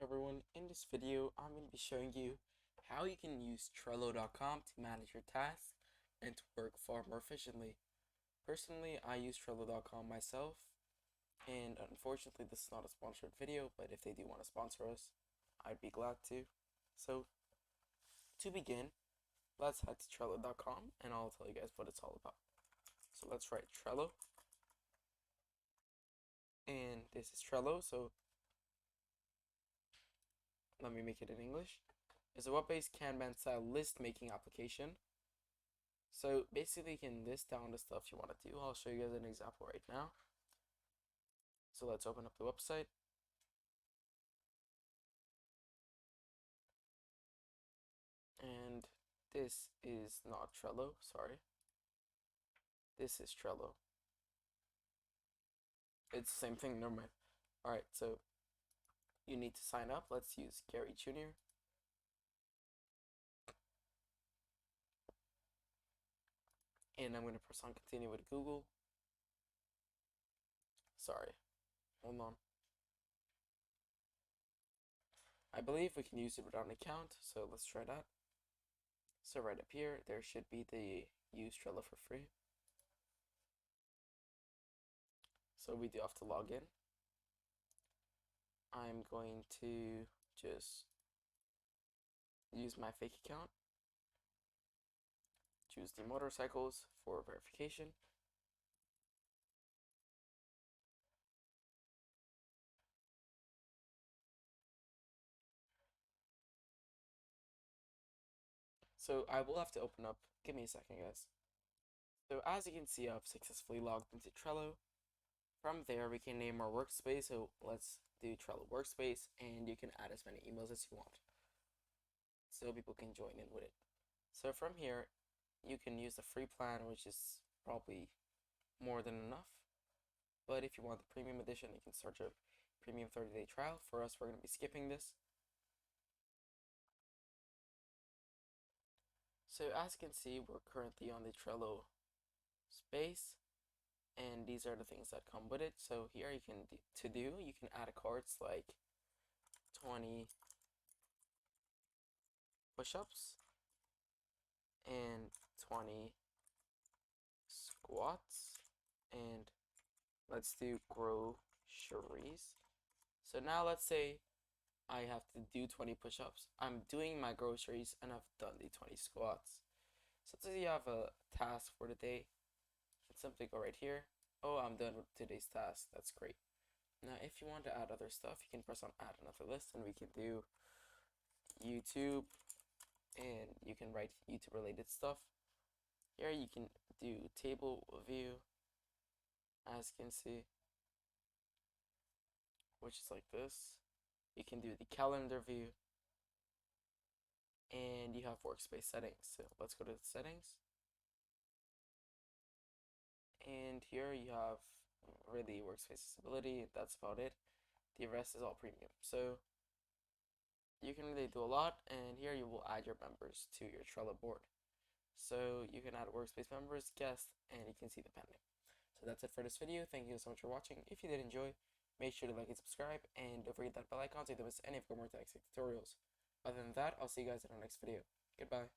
Everyone, in this video I'm going to be showing you how you can use Trello.com to manage your tasks and to work far more efficiently. Personally, I use Trello.com myself, and unfortunately this is not a sponsored video, but if they do want to sponsor us, I'd be glad to. So, to begin, let's head to Trello.com and I'll tell you guys what it's all about. So let's write Trello, and this is Trello, so let me make it in English. It's a web-based Kanban style list making application. So basically you can list down the stuff you want to do. I'll show you guys an example right now. So let's open up the website. And this is not Trello, sorry. This is Trello. It's the same thing, never mind. Alright, so you need to sign up. Let's use Gary Jr. And I'm going to press on continue with Google. Sorry, hold on. I believe we can use it without an account, so let's try that. So right up here, there should be the use Trello for free. So we do have to log in. I'm going to just use my fake account. Choose the motorcycles for verification. So I will have to open up, give me a second guys. So as you can see, I've successfully logged into Trello. From there we can name our workspace, so let's do Trello workspace, and you can add as many emails as you want, so people can join in with it. So from here, you can use the free plan, which is probably more than enough. But if you want the premium edition, you can start a premium 30-day trial. For us, we're going to be skipping this. So as you can see, we're currently on the Trello space, and these are the things that come with it. So here you can you can add cards like 20 push-ups and 20 squats, and let's do groceries. So now let's say I have to do 20 push-ups. I'm doing my groceries and I've done the 20 squats. So let's say you have a task for the day. Let's simply go right here. Oh, I'm done with today's task. That's great. Now if you want to add other stuff, you can press on add another list, and we can do YouTube, and you can write YouTube related stuff. Here you can do table view, as you can see, which is like this. You can do the calendar view, and you have workspace settings. So let's go to the settings, and here you have really workspace accessibility. That's about it. The rest is all premium, so you can really do a lot. And here you will add your members to your Trello board. So you can add workspace members, guests, and you can see the pending. So that's it for this video. Thank you so much for watching. If you did enjoy, make sure to like and subscribe, and don't forget that bell icon so you don't miss any of Growmore Tech tutorials. Other than that, I'll see you guys in our next video. Goodbye.